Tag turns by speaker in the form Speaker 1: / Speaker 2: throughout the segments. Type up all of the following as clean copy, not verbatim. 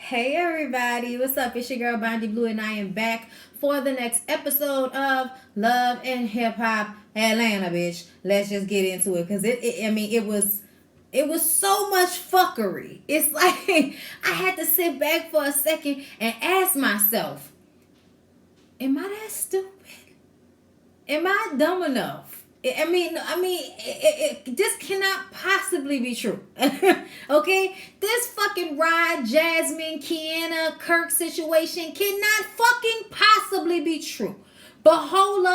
Speaker 1: Hey everybody, what's up? It's your girl Bondi Blue and I am back for the next episode of Love and Hip Hop Atlanta, bitch. Let's just get into it because it was so much fuckery. It's like I had to sit back for a second and ask myself, am I that stupid? Am I dumb enough? This cannot possibly be true. Okay? This fucking Rod, Jasmine, Kiana, Kirk situation cannot fucking possibly be true. But hold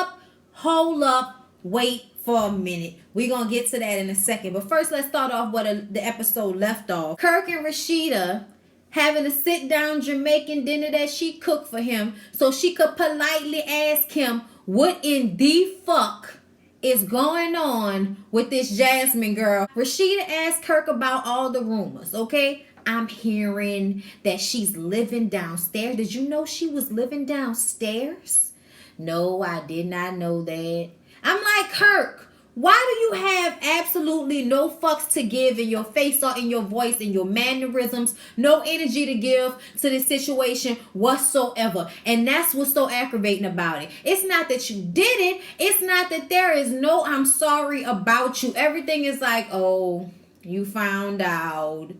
Speaker 1: up, wait for a minute. We're going to get to that in a second. But first, let's start off where the episode left off. Kirk and Rasheeda having a sit-down Jamaican dinner that she cooked for him so she could politely ask him what in the fuck is going on with this Jasmine girl. Rasheeda asked Kirk about all the rumors, okay? I'm hearing that she's living downstairs. Did you know she was living downstairs? No, I did not know that. I'm like, Kirk, why do you have absolutely no fucks to give in your face or in your voice, in your mannerisms, no energy to give to this situation whatsoever? And that's what's so aggravating about it. It's not that you did it. It's not that there is no I'm sorry about you. Everything is like, oh, you found out.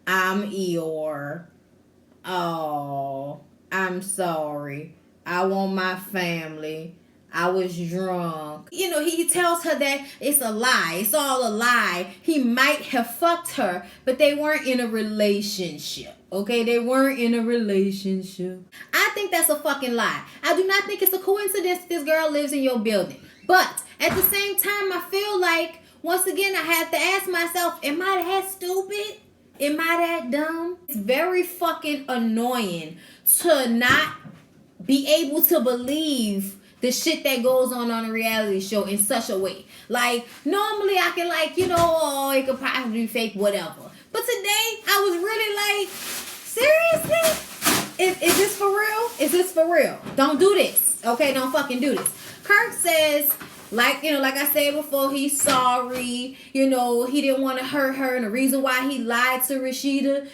Speaker 1: I'm Eeyore. Oh, I'm sorry. I want my family. I was drunk. He tells her that it's a lie. It's all a lie. He might have fucked her, but they weren't in a relationship. Okay, they weren't in a relationship. I think that's a fucking lie. I do not think it's a coincidence this girl lives in your building. But at the same time, I feel like, once again, I have to ask myself, am I that stupid? Am I that dumb? It's very fucking annoying to not be able to believe the shit that goes on a reality show in such a way. Like, normally I can oh, it could possibly be fake, whatever. But today, I was really like, seriously? Is this for real? Is this for real? Don't do this. Okay, don't fucking do this. Kirk says, like I said before, he's sorry. He didn't want to hurt her. And the reason why he lied to Rasheeda,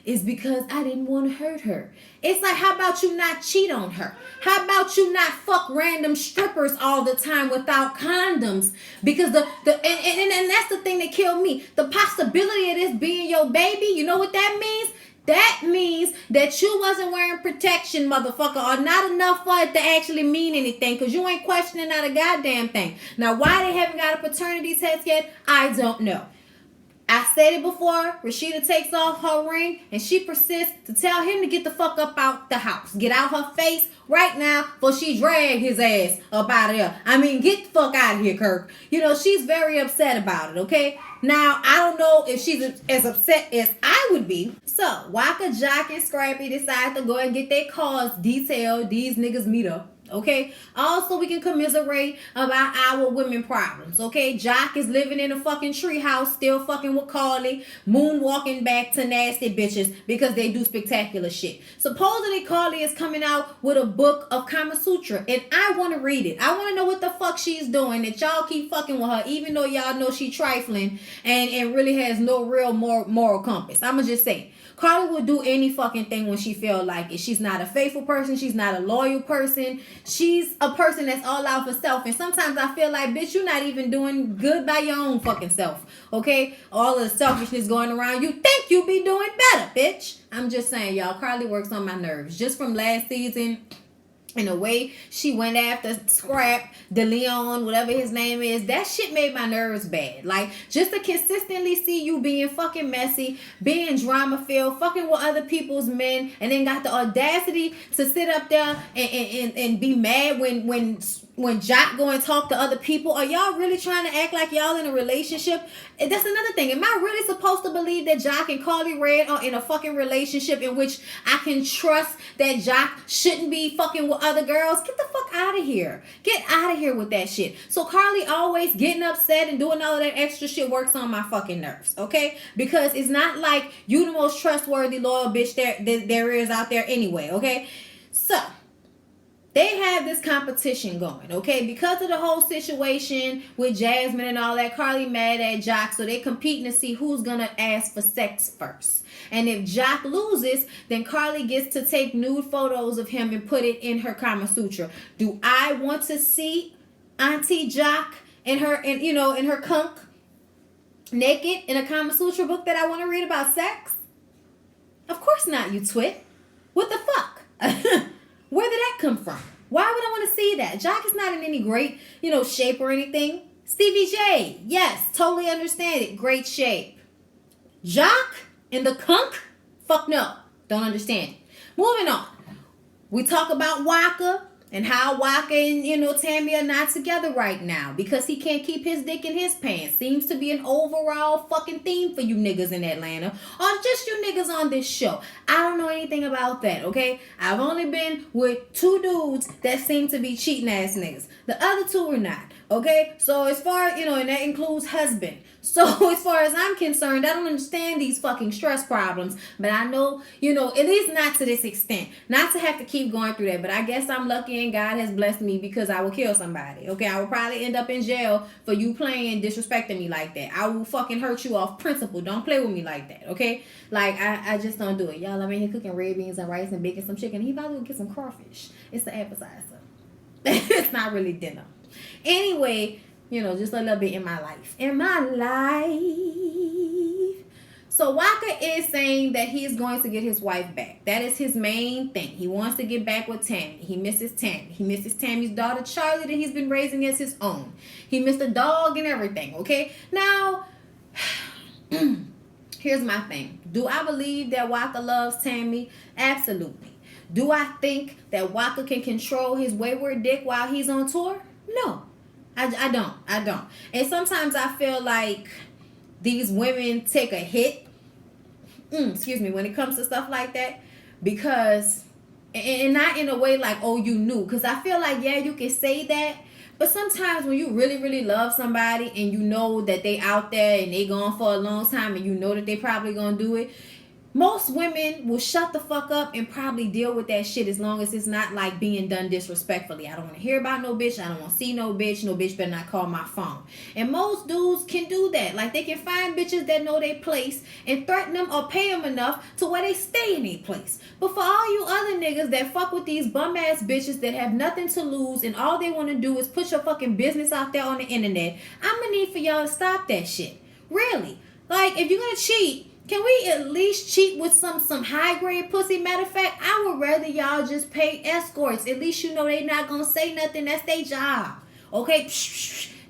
Speaker 1: is because I didn't want to hurt her. It's like, how about you not cheat on her? How about you not fuck random strippers all the time without condoms? Because and that's the thing that killed me. The possibility of this being your baby, you know what that means? That means that you wasn't wearing protection, motherfucker, or not enough for it to actually mean anything, because you ain't questioning out a goddamn thing. Now, why they haven't got a paternity test yet, I don't know. I said it before. Rasheeda takes off her ring and she persists to tell him to get the fuck up out the house. Get out her face right now before she drag his ass up out of here. Get the fuck out of here, Kirk. She's very upset about it, okay? Now, I don't know if she's as upset as I would be. So, Waka, Jock, and Scrappy decide to go and get their cars detailed. These niggas meet up. Okay. Also, we can commiserate about our women problems. Okay. Jock is living in a fucking treehouse, still fucking with Carly, moonwalking back to nasty bitches because they do spectacular shit. Supposedly, Carly is coming out with a book of Kama Sutra, and I want to read it. I want to know what the fuck she's doing that y'all keep fucking with her, even though y'all know she trifling and really has no real moral compass. I'ma just say, Carly will do any fucking thing when she feel like it. She's not a faithful person. She's not a loyal person. She's a person that's all out for self. And sometimes I feel like, bitch, you're not even doing good by your own fucking self. Okay? All of the selfishness going around. You think you be doing better, bitch. I'm just saying, y'all. Carly works on my nerves. Just from last season, and the way she went after Scrap, DeLeon, whatever his name is, that shit made my nerves bad. Like, just to consistently see you being fucking messy, being drama-filled, fucking with other people's men, and then got the audacity to sit up there and be mad when Jock go and talk to other people. Are y'all really trying to act like y'all in a relationship? And that's another thing. Am I really supposed to believe that Jock and Carly Red are in a fucking relationship in which I can trust that Jock shouldn't be fucking with other girls? Get the fuck out of here. Get out of here with that shit. So Carly always getting upset and doing all of that extra shit works on my fucking nerves, okay? Because it's not like you the most trustworthy, loyal bitch there is out there anyway, okay? So, They have this competition going, okay? Because of the whole situation with Jasmine and all that, Carly mad at Jock, so they competing to see who's gonna ask for sex first. And if Jock loses, then Carly gets to take nude photos of him and put it in her Kama Sutra. Do I want to see Auntie Jock and her, and in her kunk naked in a Kama Sutra book that I want to read about sex? Of course not, you twit. What the fuck? Where did that come from? Why would I want to see that? Jock is not in any great, shape or anything. Stevie J, yes, totally understand it. Great shape. Jock in the kunk? Fuck no. Don't understand. Moving on. We talk about Waka and how Waka and, Tammy are not together right now because he can't keep his dick in his pants. Seems to be an overall fucking theme for you niggas in Atlanta. Or just you niggas on this show. I don't know anything about that, okay? I've only been with 2 dudes that seem to be cheating ass niggas. The other 2 are not, okay? So as far, and that includes husband. So as far as I'm concerned, I don't understand these fucking stress problems. But I know, at least not to this extent. Not to have to keep going through that. But I guess I'm lucky and God has blessed me because I will kill somebody. Okay, I will probably end up in jail for you playing, disrespecting me like that. I will fucking hurt you off principle. Don't play with me like that, okay? Like, I just don't do it. Y'all, I'm in here cooking red beans and rice and baking some chicken. He about to get some crawfish. It's the appetizer. It's not really dinner. Anyway, just a little bit in my life. So Waka is saying that he's going to get his wife back. That is his main thing. He wants to get back with Tammy. He misses Tammy. He misses Tammy's daughter, Charlie, that he's been raising as his own. He missed the dog and everything, okay? Now, here's my thing. Do I believe that Waka loves Tammy? Absolutely. Do I think that Waka can control his wayward dick while he's on tour? No. I don't. And sometimes I feel like these women take a hit, when it comes to stuff like that, because, and not in a way like, oh, you knew, because I feel like, yeah, you can say that, but sometimes when you really, really love somebody and you know that they out there and they gone for a long time and you know that they probably gonna do it, most women will shut the fuck up and probably deal with that shit as long as it's not like being done disrespectfully. I don't want to hear about no bitch. I don't want to see no bitch. No bitch better not call my phone. And most dudes can do that. Like, they can find bitches that know their place and threaten them or pay them enough to where they stay in their place. But for all you other niggas that fuck with these bum ass bitches that have nothing to lose and all they want to do is put your fucking business out there on the internet, I'm gonna need for y'all to stop that shit. Really. Like, if you're gonna cheat, can we at least cheat with some high-grade pussy? Matter of fact, I would rather y'all just pay escorts. At least you know they not going to say nothing. That's their job. Okay?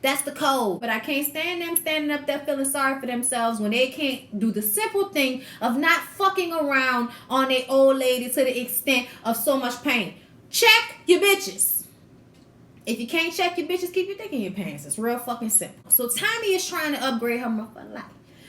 Speaker 1: That's the code. But I can't stand them standing up there feeling sorry for themselves when they can't do the simple thing of not fucking around on their old lady to the extent of so much pain. Check your bitches. If you can't check your bitches, keep your dick in your pants. It's real fucking simple. So Tammy is trying to upgrade her motherfucking life.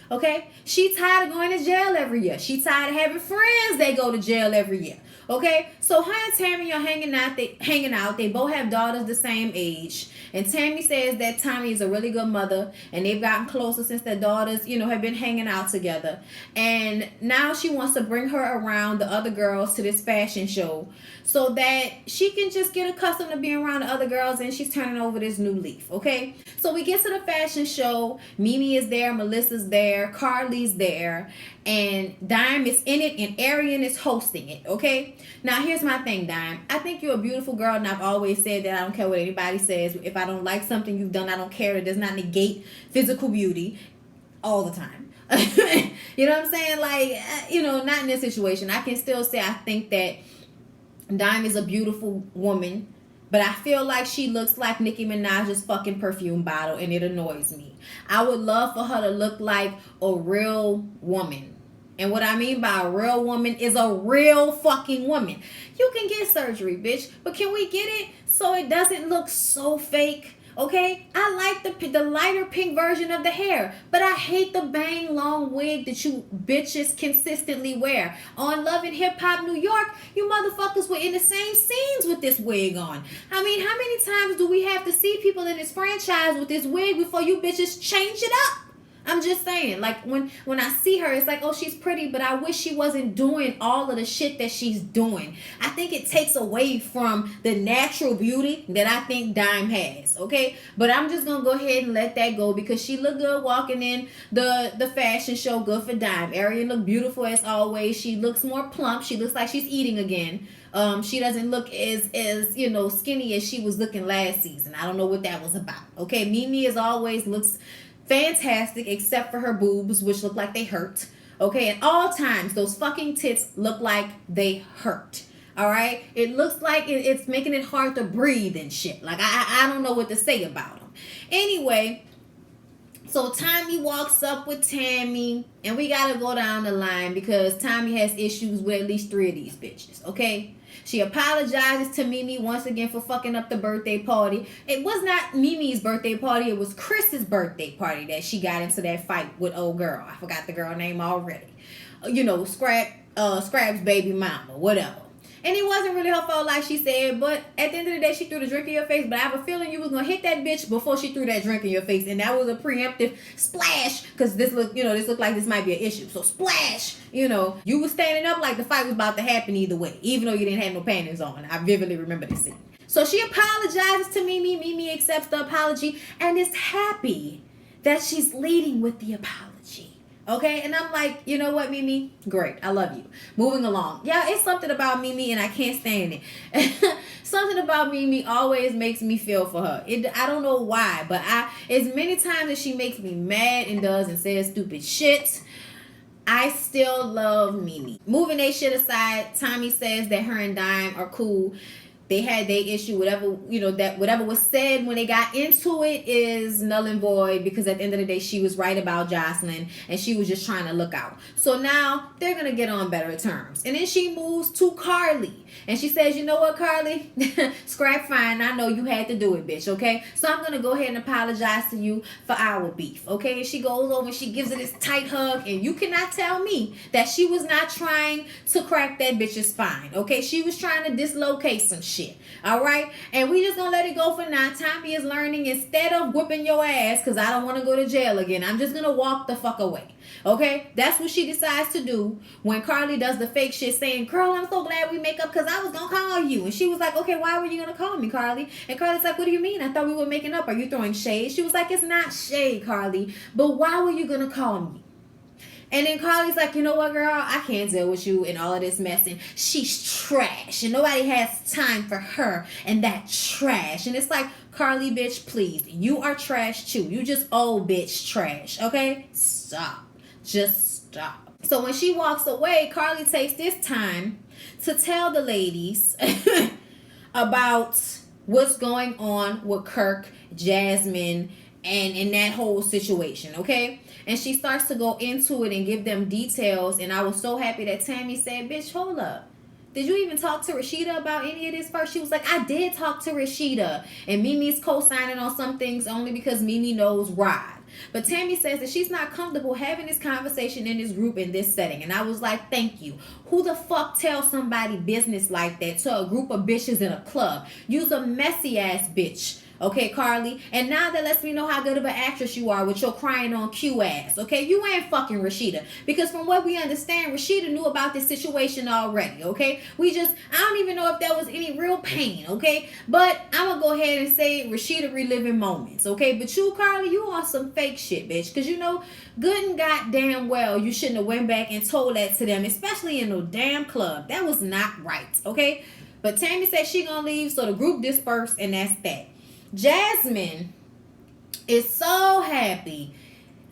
Speaker 1: Okay? She tired of going to jail every year. She tired of having friends that go to jail every year. Okay? So her and Tammy are hanging out. They both have daughters the same age. And Tammy says that Tammy is a really good mother. And they've gotten closer since their daughters, have been hanging out together. And now she wants to bring her around the other girls to this fashion show so that she can just get accustomed to being around the other girls, and she's turning over this new leaf. Okay? So we get to the fashion show. Mimi is there. Melissa's there. Carly's there. And Dime is in it, and Arian is hosting it. Okay? Now, here's my thing, Dime. I think you're a beautiful girl, and I've always said that I don't care what anybody says. If I don't like something you've done, I don't care. It does not negate physical beauty all the time. You know what I'm saying? Like, not in this situation. I can still say I think that Dime is a beautiful woman, but I feel like she looks like Nicki Minaj's fucking perfume bottle, and it annoys me. I would love for her to look like a real woman. And what I mean by a real woman is a real fucking woman. You can get surgery, bitch, but can we get it so it doesn't look so fake? Okay, I like the lighter pink version of the hair, but I hate the bang long wig that you bitches consistently wear. On Love and Hip Hop New York, you motherfuckers were in the same scenes with this wig on. I mean, how many times do we have to see people in this franchise with this wig before you bitches change it up? I'm just saying, like when I see her, it's like, oh, she's pretty, but I wish she wasn't doing all of the shit that she's doing. I think it takes away from the natural beauty that I think Dime has, okay? But I'm just gonna go ahead and let that go because she looked good walking in the fashion show. Good for Dime. Arian looked beautiful as always. She looks more plump. She looks like she's eating again. She doesn't look as skinny as she was looking last season. I don't know what that was about. Okay, Mimi as always looks fantastic except for her boobs, which look like they hurt. Okay, at all times those fucking tits look like they hurt. All right, it looks like it's making it hard to breathe and shit. Like I don't know what to say about them. Anyway, so Tommy walks up with Tammy, and we gotta go down the line because Tommy has issues with at least 3 of these bitches. Okay. She apologizes to Mimi once again for fucking up the birthday party. It was not Mimi's birthday party. It was Chris's birthday party that she got into that fight with old girl. I forgot the girl name already. Scrap's baby mama, whatever. And it wasn't really her fault, like she said, but at the end of the day, she threw the drink in your face. But I have a feeling you was gonna hit that bitch before she threw that drink in your face, and that was a preemptive splash. Cause this looked like this might be an issue. So splash, you was standing up like the fight was about to happen either way, even though you didn't have no panties on. I vividly remember this scene. So she apologizes to Mimi. Mimi accepts the apology and is happy that she's leading with the apology. Okay, and I'm like, you know what, Mimi? Great, I love you. Moving along. Yeah, it's something about Mimi, and I can't stand it. Something about Mimi always makes me feel for her. I don't know why, but as many times as she makes me mad and does and says stupid shit, I still love Mimi. Moving that shit aside, Tommy says that her and Dime are cool. They had their issue, whatever was said when they got into it is null and void because at the end of the day, she was right about Jocelyn and she was just trying to look out. So now they're going to get on better terms. And then she moves to Carly and she says, you know what, Carly? Scrap fine. I know you had to do it, bitch. Okay. So I'm going to go ahead and apologize to you for our beef. Okay. And she goes over and she gives it this tight hug and you cannot tell me that she was not trying to crack that bitch's spine. Okay. She was trying to dislocate some shit. All right, and we just gonna let it go for now. Tommy is learning instead of whipping your ass because I don't want to go to jail again. I'm just gonna walk the fuck away. Okay, that's what she decides to do when Carly does the fake shit saying, girl, I'm so glad we make up because I was gonna call you. And she was like, okay, why were you gonna call me, Carly? And Carly's like, what do you mean? I thought we were making up. Are you throwing shade? She was like, it's not shade, Carly, but why were you gonna call me? And then Carly's like, you know what, girl? I can't deal with you and all of this mess. And she's trash. And nobody has time for her and that trash. And it's like, Carly, bitch, please. You are trash, too. You just old bitch trash. Okay? Stop. Just stop. So when she walks away, Carly takes this time to tell the ladies about what's going on with Kirk, Jasmine, and in that whole situation, okay? And she starts to go into it and give them details. And I was so happy that Tammy said, bitch, hold up. Did you even talk to Rasheeda about any of this first? She was like, I did talk to Rasheeda. And Mimi's co-signing on some things only because Mimi knows Rod. But Tammy says that she's not comfortable having this conversation in this group in this setting. And I was like, thank you. Who the fuck tells somebody business like that to a group of bitches in a club? You's a messy ass bitch. Okay, Carly? And now that lets me know how good of an actress you are with your crying on cue ass. Okay? You ain't fucking Rasheeda. Because from what we understand, Rasheeda knew about this situation already. Okay? I don't even know if there was any real pain. Okay? But I'm going to go ahead and say Rasheeda reliving moments. Okay? But you, Carly, you on some fake shit, bitch. Because good and goddamn well, you shouldn't have went back and told that to them. Especially in no damn club. That was not right. Okay? But Tammy said she gonna leave, so the group dispersed, and that's that. Jasmine is so happy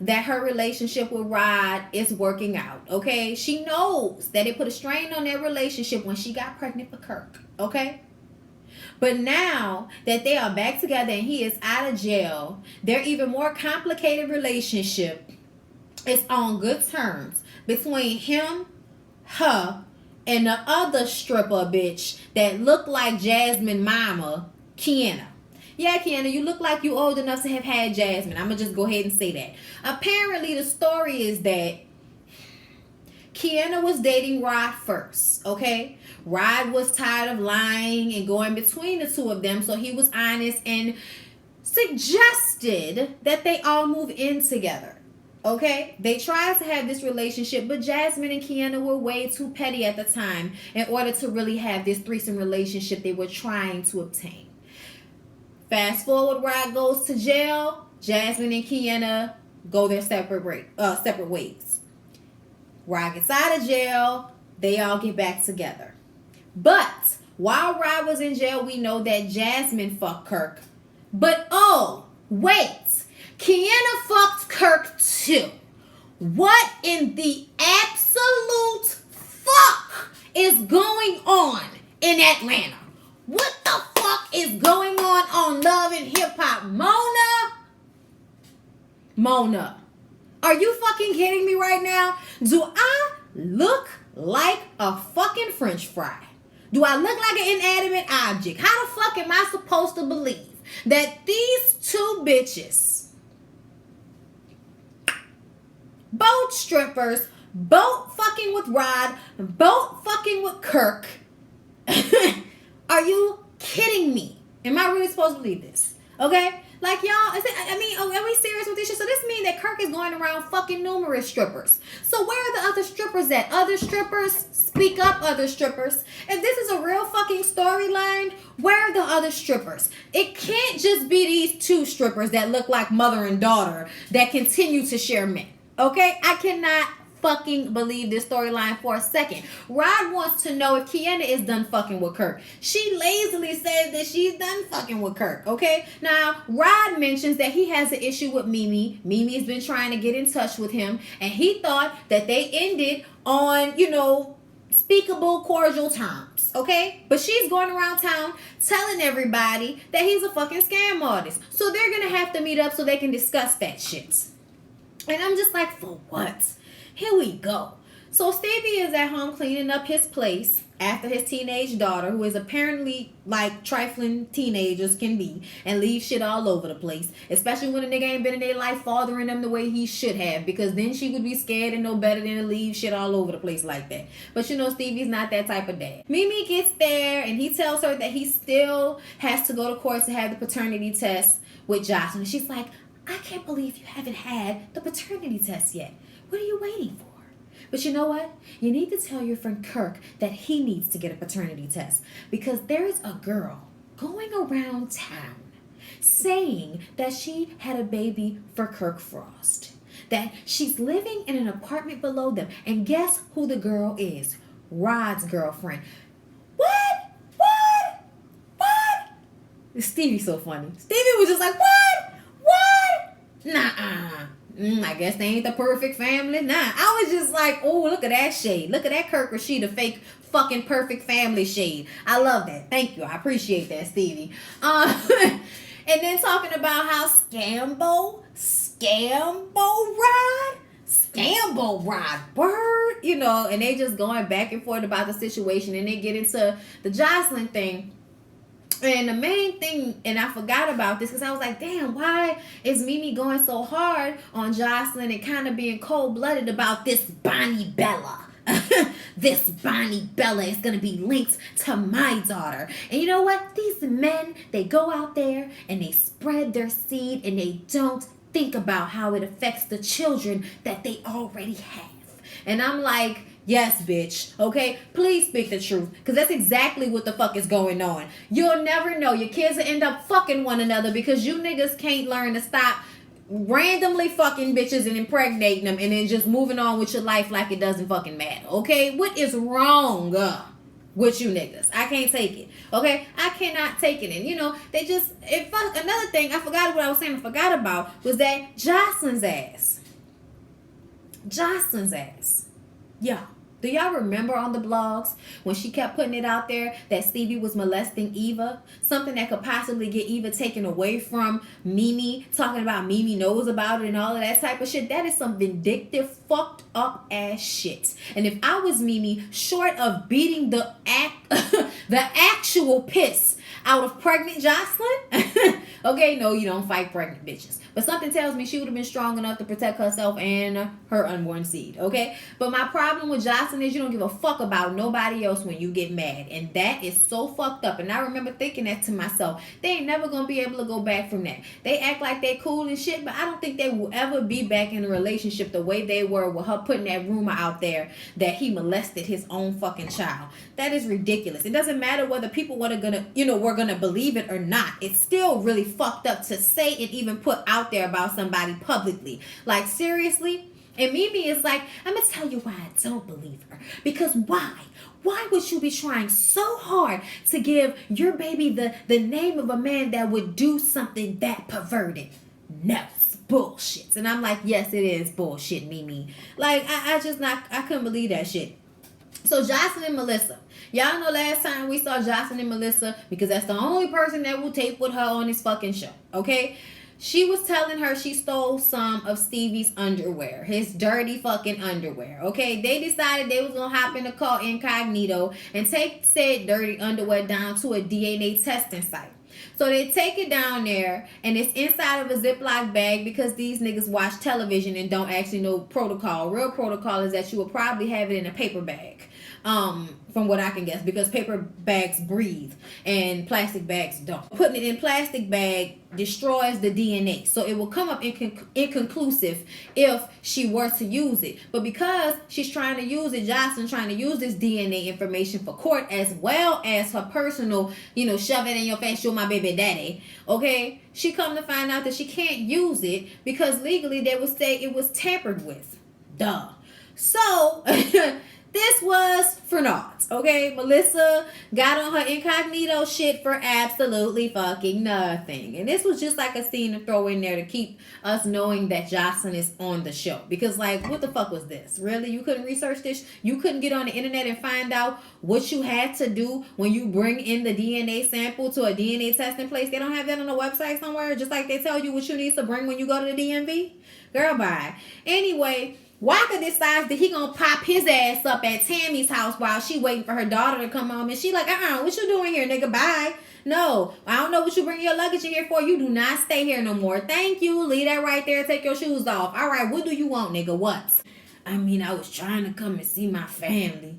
Speaker 1: that her relationship with Rod is working out, okay? She knows that it put a strain on their relationship when she got pregnant for Kirk, okay? But now that they are back together and he is out of jail, their even more complicated relationship is on good terms between him, her, and the other stripper bitch that looked like Jasmine mama, Kiana. Yeah, Kiana, you look like you old enough to have had Jasmine. I'm going to just go ahead and say that. Apparently, the story is that Kiana was dating Rod first, okay? Rod was tired of lying and going between the two of them, so he was honest and suggested that they all move in together. Okay, they tried to have this relationship, but Jasmine and Kiana were way too petty at the time in order to really have this threesome relationship they were trying to obtain. Fast forward, Rod goes to jail. Jasmine and Kiana go their separate ways. Rod gets out of jail. They all get back together. But while Rod was in jail, we know that Jasmine fucked Kirk. But oh, wait. Kiana fucked Kirk too. What in the absolute fuck is going on in Atlanta? What the fuck is going on Love and Hip Hop? Mona, are you fucking kidding me right now? Do I look like a fucking French fry? Do I look like an inanimate object? How the fuck am I supposed to believe that these two bitches, both strippers, both fucking with Rod, both fucking with Kirk? Are you kidding me? Am I really supposed to believe this? Okay? Like, y'all, are we serious with this shit? So this means that Kirk is going around fucking numerous strippers. So where are the other strippers at? Other strippers? Speak up, other strippers. If this is a real fucking storyline, where are the other strippers? It can't just be these two strippers that look like mother and daughter that continue to share men. Okay? I cannot fucking believe this storyline for a second. Rod wants to know if Kiana is done fucking with Kirk. She lazily says that she's done fucking with Kirk, okay? Now, Rod mentions that he has an issue with Mimi. Mimi's been trying to get in touch with him, and he thought that they ended on, speakable, cordial terms, okay? But she's going around town telling everybody that he's a fucking scam artist. So they're gonna have to meet up so they can discuss that shit. And I'm just like, for what? Here we go. So Stevie is at home cleaning up his place after his teenage daughter, who is apparently like trifling teenagers can be, and leave shit all over the place, especially when a nigga ain't been in their life fathering them the way he should have, because then she would be scared and know better than to leave shit all over the place like that. But Stevie's not that type of dad. Mimi gets there and he tells her that he still has to go to court to have the paternity test with Jocelyn. She's like, I can't believe you haven't had the paternity test yet. What are you waiting for? But you know what? You need to tell your friend Kirk that he needs to get a paternity test, because there's a girl going around town saying that she had a baby for Kirk Frost, that she's living in an apartment below them. And guess who the girl is? Rod's girlfriend. What? Stevie's so funny. Stevie was just like, what? Nuh-uh. I guess they ain't the perfect family. Nah, I was just like, oh, look at that shade. Look at that Kirk Rasheeda fake fucking perfect family shade. I love that. Thank you. I appreciate that, Stevie. And then talking about how Scambo Rod, word, and they just going back and forth about the situation, and they get into the Jocelyn thing. And the main thing, and I forgot about this because I was like, damn, why is Mimi going so hard on Jocelyn and kind of being cold-blooded about this Bonnie Bella? This Bonnie Bella is going to be linked to my daughter. And you know what? These men, they go out there and they spread their seed and they don't think about how it affects the children that they already have. And I'm like, yes, bitch. Okay? Please speak the truth. Because that's exactly what the fuck is going on. You'll never know. Your kids will end up fucking one another because you niggas can't learn to stop randomly fucking bitches and impregnating them and then just moving on with your life like it doesn't fucking matter. Okay? What is wrong with you niggas? I can't take it. Okay? I cannot take it. And another thing, I forgot what I was saying. I forgot about was that Jocelyn's ass. Yeah. Do y'all remember on the blogs when she kept putting it out there that Stevie was molesting Eva? Something that could possibly get Eva taken away from Mimi, talking about Mimi knows about it and all of that type of shit. That is some vindictive, fucked up ass shit. And if I was Mimi, short of beating the actual piss out of pregnant Jocelyn, okay, no, you don't fight pregnant bitches. But something tells me she would have been strong enough to protect herself and her unborn seed, okay? But my problem with Jocelyn is you don't give a fuck about nobody else when you get mad. And that is so fucked up. And I remember thinking that to myself. They ain't never gonna be able to go back from that. They act like they cool and shit, but I don't think they will ever be back in a relationship the way they were with her putting that rumor out there that he molested his own fucking child. That is ridiculous. It doesn't matter whether people were gonna believe it or not. It's still really fucked up to say and even put out there about somebody publicly. Like, seriously? And Mimi is like, I'm gonna tell you why I don't believe her. Because why? Why would you be trying so hard to give your baby the name of a man that would do something that perverted? No, it's bullshit. And I'm like, yes, it is bullshit, Mimi. Like, I couldn't believe that shit. So Jocelyn and Melissa. Y'all know last time we saw Jocelyn and Melissa, because that's the only person that will tape with her on this fucking show, okay? She was telling her she stole some of Stevie's underwear, his dirty fucking underwear, okay? They decided they was going to hop in the car incognito and take said dirty underwear down to a DNA testing site. So they take it down there, and it's inside of a Ziploc bag because these niggas watch television and don't actually know protocol. Real protocol is that you will probably have it in a paper bag. From what I can guess, because paper bags breathe and plastic bags don't. Putting it in plastic bag destroys the DNA, so it will come up inconclusive if she were to use it. But because she's trying to use it, Jocelyn trying to use this DNA information for court as well as her personal, shove it in your face, you're my baby daddy, okay? She come to find out that she can't use it because legally they would say it was tampered with. Duh. So this was for naught, okay? Melissa got on her incognito shit for absolutely fucking nothing. And this was just like a scene to throw in there to keep us knowing that Jocelyn is on the show. Because, like, what the fuck was this? Really? You couldn't research this? You couldn't get on the internet and find out what you had to do when you bring in the DNA sample to a DNA testing place? They don't have that on a website somewhere? Just like they tell you what you need to bring when you go to the DMV? Girl, bye. Anyway, Waka decides that he gonna pop his ass up at Tammy's house while she waiting for her daughter to come home. And she like, what you doing here, nigga? Bye. No, I don't know what you bring your luggage in here for. You do not stay here no more. Thank you. Leave that right there. Take your shoes off. All right, what do you want, nigga? What? I mean, I was trying to come and see my family.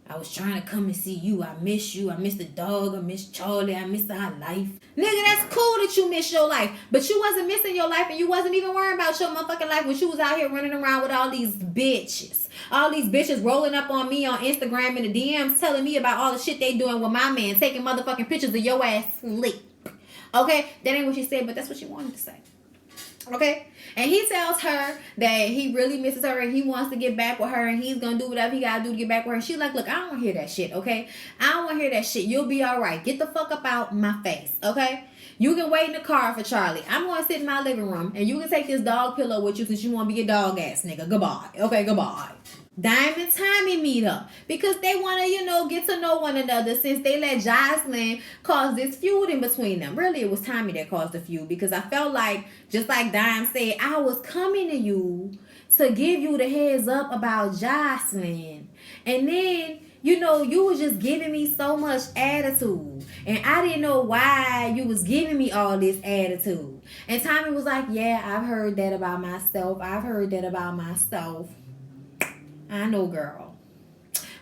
Speaker 1: I was trying to come and see you. I miss you. I miss the dog. I miss Charlie. I miss our life. Nigga, that's cool that you miss your life. But you wasn't missing your life and you wasn't even worrying about your motherfucking life when you was out here running around with all these bitches. All these bitches rolling up on me on Instagram in the DMs telling me about all the shit they doing with my man. Taking motherfucking pictures of your ass sleep. Okay? That ain't what she said, but that's what she wanted to say. Okay? And he tells her that he really misses her and he wants to get back with her and he's gonna do whatever he gotta do to get back with her. And she's like, look, I don't want to hear that shit, okay? I don't want to hear that shit. You'll be all right. Get the fuck up out my face, okay? You can wait in the car for Charlie. I'm gonna sit in my living room and you can take this dog pillow with you since you want to be a dog ass nigga. Goodbye. Okay, goodbye. Dime and Tammy meet up because they want to, get to know one another since they let Jasmine cause this feud in between them. Really, it was Tammy that caused the feud because I felt like, just like Dime said, I was coming to you to give you the heads up about Jasmine. And then, you was just giving me so much attitude. And I didn't know why you was giving me all this attitude. And Tammy was like, yeah, I've heard that about myself. I know, girl.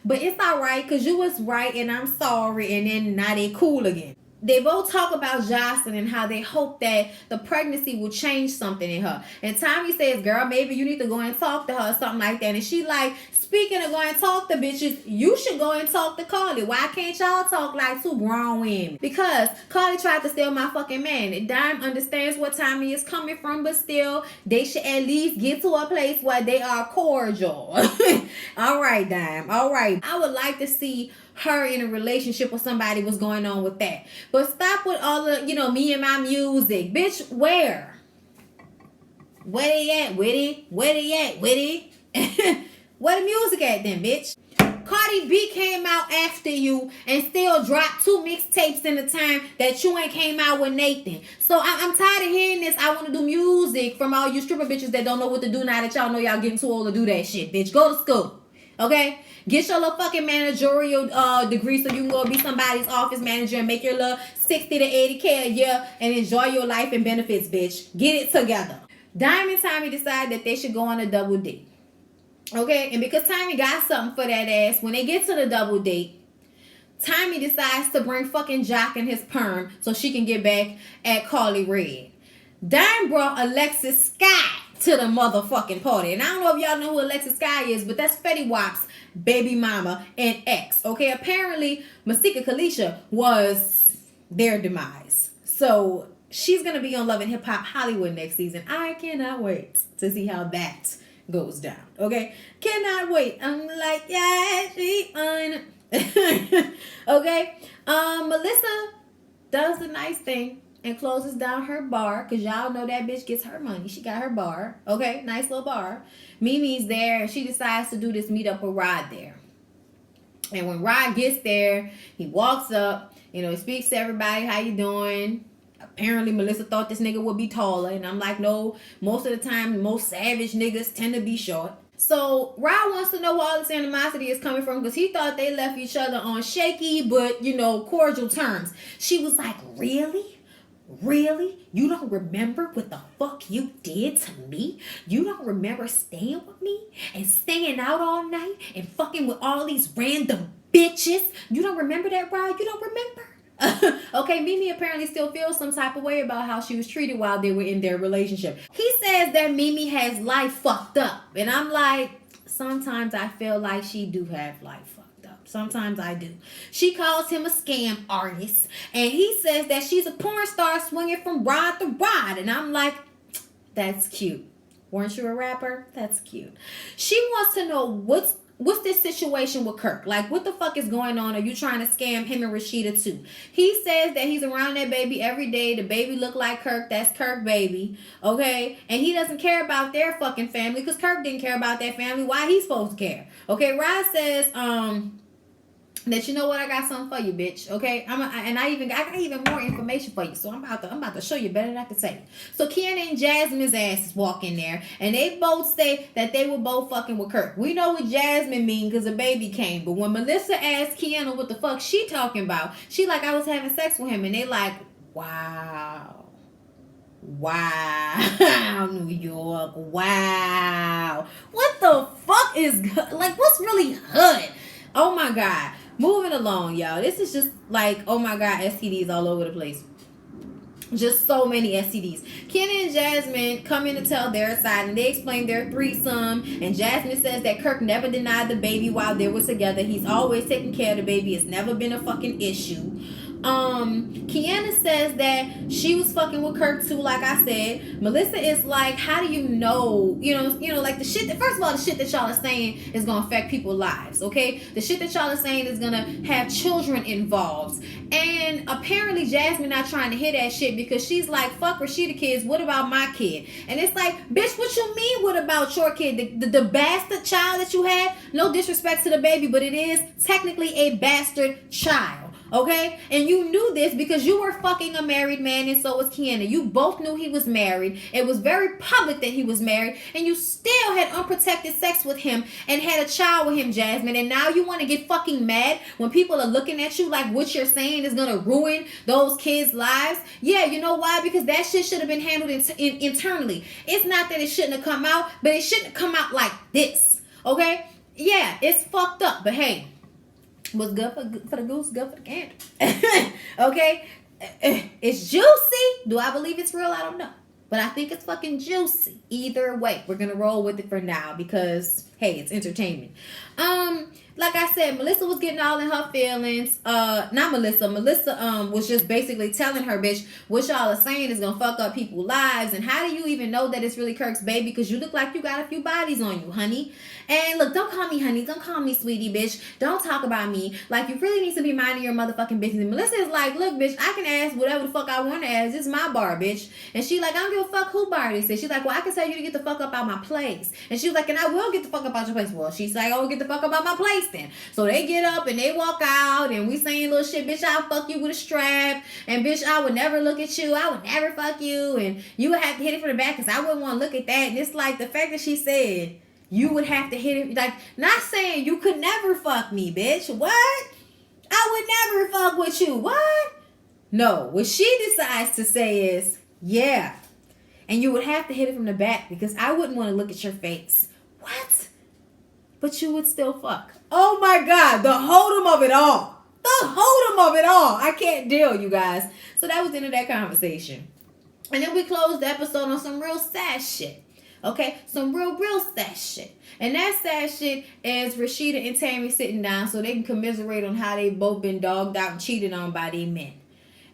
Speaker 1: But it's all right because you was right and I'm sorry. And then now they cool again. They both talk about Jocelyn and how they hope that the pregnancy will change something in her. And Tommy says, girl, maybe you need to go and talk to her or something like that. And she like, speaking of going to talk to bitches, you should go and talk to Carly. Why can't y'all talk like two grown women? Because Carly tried to steal my fucking man. And Dime understands what Tommy is coming from, but still, they should at least get to a place where they are cordial. All right, Dime. All right. I would like to see her in a relationship with somebody. What's going on with that? But stop with all the, me and my music. Bitch, where? Where they at, Witty? Where they at, Witty? Where the music at then, bitch? Cardi B came out after you and still dropped 2 mixtapes in the time that you ain't came out with Nathan. So I'm tired of hearing this. I want to do music from all you stripper bitches that don't know what to do now that y'all know y'all getting too old to do that shit, bitch. Go to school, okay? Get your little fucking managerial degree so you can go be somebody's office manager and make your little 60 to 80K a year and enjoy your life and benefits, bitch. Get it together. Diamond and Tommy decide that they should go on a double date. Okay, and because Tommy got something for that ass, when they get to the double date, Tommy decides to bring fucking Jock and his perm so she can get back at Carly Red. Dime brought Alexis Sky to the motherfucking party. And I don't know if y'all know who Alexis Sky is, but that's Fetty Wap's baby mama and ex. Okay, apparently Masika Kalisha was their demise. So she's going to be on Love and Hip Hop Hollywood next season. I cannot wait to see how that goes down. Okay, cannot wait. I'm like, yeah, she on. Okay, Melissa does the nice thing and closes down her bar, because y'all know that bitch gets her money. She got her bar. Okay, nice little bar. Mimi's there and she decides to do this meetup with Rod there. And when Rod gets there, he walks up, you know, he speaks to everybody, how you doing? Apparently Melissa thought this nigga would be taller, and I'm like, no, most of the time most savage niggas tend to be short. So Rod wants to know where all this animosity is coming from, because he thought they left each other on shaky but, you know, cordial terms. She was like, really? Really? You don't remember what the fuck you did to me? You don't remember staying with me and staying out all night and fucking with all these random bitches? You don't remember that, Rod? You don't remember? Okay, Mimi apparently still feels some type of way about how she was treated while they were in their relationship. He says that Mimi has life fucked up. And I'm like, sometimes I feel like she do have life fucked up. Sometimes I do. She calls him a scam artist. And he says that she's a porn star swinging from rod to rod. And I'm like, that's cute. Weren't you a rapper? That's cute. She wants to know what's this situation with Kirk? Like, what the fuck is going on? Are you trying to scam him and Rasheeda too? He says that he's around that baby every day. The baby look like Kirk. That's Kirk baby. Okay? And he doesn't care about their fucking family because Kirk didn't care about that family. Why he supposed to care? Okay, Rod says, that you know what, I got something for you, bitch. Okay, I got even more information for you. So I'm about to show you better than I can tell you. So Kiana and Jasmine's asses walk in there, and they both say that they were both fucking with Kirk. We know what Jasmine mean because a baby came, but when Melissa asked Kiana what the fuck she talking about, she like, I was having sex with him, and they like, wow, New York, wow, what the fuck is like? What's really hood? Oh my god. Moving along, y'all. This is just like, oh my god, STDs all over the place. Just so many STDs. Kenny and Jasmine come in to tell their side, and they explain their threesome. And Jasmine says that Kirk never denied the baby while they were together. He's always taking care of the baby. It's never been a fucking issue. Kiana says that she was fucking with Kirk too, like I said. Melissa is like, how do you know, you know, like the shit that, first of all, the shit that y'all are saying is gonna affect people's lives, okay? The shit that y'all are saying is gonna have children involved. And apparently Jasmine not trying to hear that shit because she's like, fuck Rasheeda kids, what about my kid? And it's like, bitch, what you mean what about your kid? The bastard child that you had? No disrespect to the baby, but it is technically a bastard child. Okay? And you knew this because you were fucking a married man, and so was Kiana. You both knew he was married. It was very public that he was married, and you still had unprotected sex with him and had a child with him, Jasmine. And now you want to get fucking mad when people are looking at you like what you're saying is going to ruin those kids' lives? Yeah, you know why? Because that shit should have been handled internally. It's not that it shouldn't have come out, but it shouldn't have come out like this. Okay? Yeah, it's fucked up, but hey, what's good for the goose, good for the gander. Okay? It's juicy. Do I believe it's real? I don't know. But I think it's fucking juicy. Either way, we're going to roll with it for now because, hey, it's entertainment. Like I said, Melissa was getting all in her feelings. Not Melissa. Melissa was just basically telling her, bitch, what y'all are saying is gonna fuck up people's lives. And how do you even know that it's really Kirk's baby? Because you look like you got a few bodies on you, honey. And look, don't call me honey. Don't call me sweetie, bitch. Don't talk about me. Like, you really need to be minding your motherfucking business. And Melissa is like, look, bitch, I can ask whatever the fuck I want to ask. This is my bar, bitch. And she like, I don't give a fuck who bar this is. She's like, well, I can tell you to get the fuck up out my place. And she was like, and I will get the fuck up out your place. Well, she's like, oh, get the fuck up out my place then. So they get up and they walk out, and we saying little shit, bitch, I'll fuck you with a strap, and bitch, I would never look at you, I would never fuck you, and you would have to hit it from the back because I wouldn't want to look at that. And it's like the fact that she said, you would have to hit it. Like, not saying you could never fuck me, bitch. What? I would never fuck with you. What? No. What she decides to say is, yeah. And you would have to hit it from the back because I wouldn't want to look at your face. What? But you would still fuck. Oh my God. The hold'em of it all. The hold'em of it all. I can't deal, you guys. So that was the end of that conversation. And then we closed the episode on some real sad shit. Okay? Some real sad shit. And that sad shit is Rasheeda and Tammy sitting down so they can commiserate on how they both been dogged out and cheated on by their men.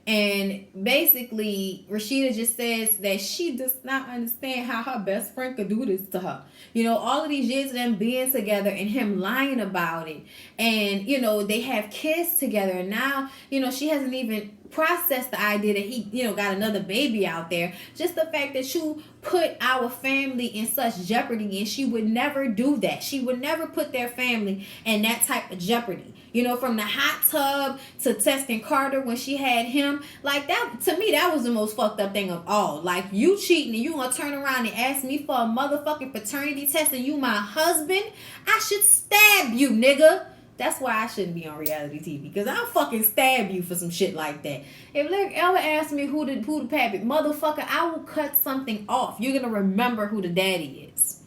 Speaker 1: And basically, Rasheeda just says that she does not understand how her best friend could do this to her. You know, all of these years of them being together and him lying about it. And, you know, they have kids together. And now, you know, she hasn't even processed the idea that he, you know, got another baby out there. Just the fact that you put our family in such jeopardy, and she would never do that. She would never put their family in that type of jeopardy. You know, from the hot tub to testing Carter when she had him. Like, that, to me, that was the most fucked up thing of all. Like, you cheating and you gonna turn around and ask me for a motherfucking paternity test and you my husband? I should stab you, nigga. That's why I shouldn't be on reality TV, because I'll fucking stab you for some shit like that. If Lyric ever asks me who the pappy, motherfucker, I will cut something off. You're gonna remember who the daddy is.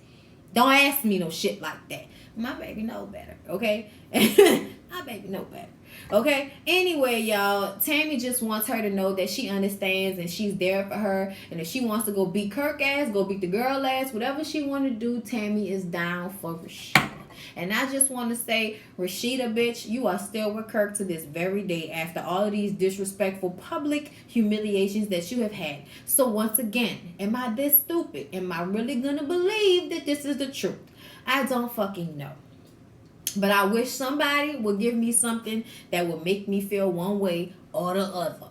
Speaker 1: Don't ask me no shit like that. My baby know better, okay? My baby know better. Okay? Anyway, y'all, Tammy just wants her to know that she understands and she's there for her. And if she wants to go beat Kirk ass, go beat the girl ass, whatever she want to do, Tammy is down for Rasheeda. And I just want to say, Rasheeda, bitch, you are still with Kirk to this very day after all of these disrespectful public humiliations that you have had. So once again, am I this stupid? Am I really going to believe that this is the truth? I don't fucking know. But I wish somebody would give me something that would make me feel one way or the other.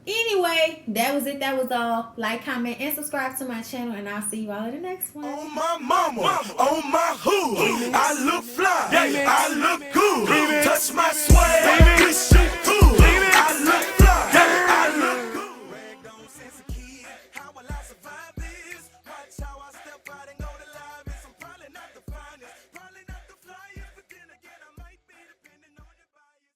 Speaker 1: Anyway, that was it. That was all. Like, comment, and subscribe to my channel, and I'll see you all in the next one.
Speaker 2: On my mama, on my hood, I look fly, I look good. Touch my swag, this shit cool.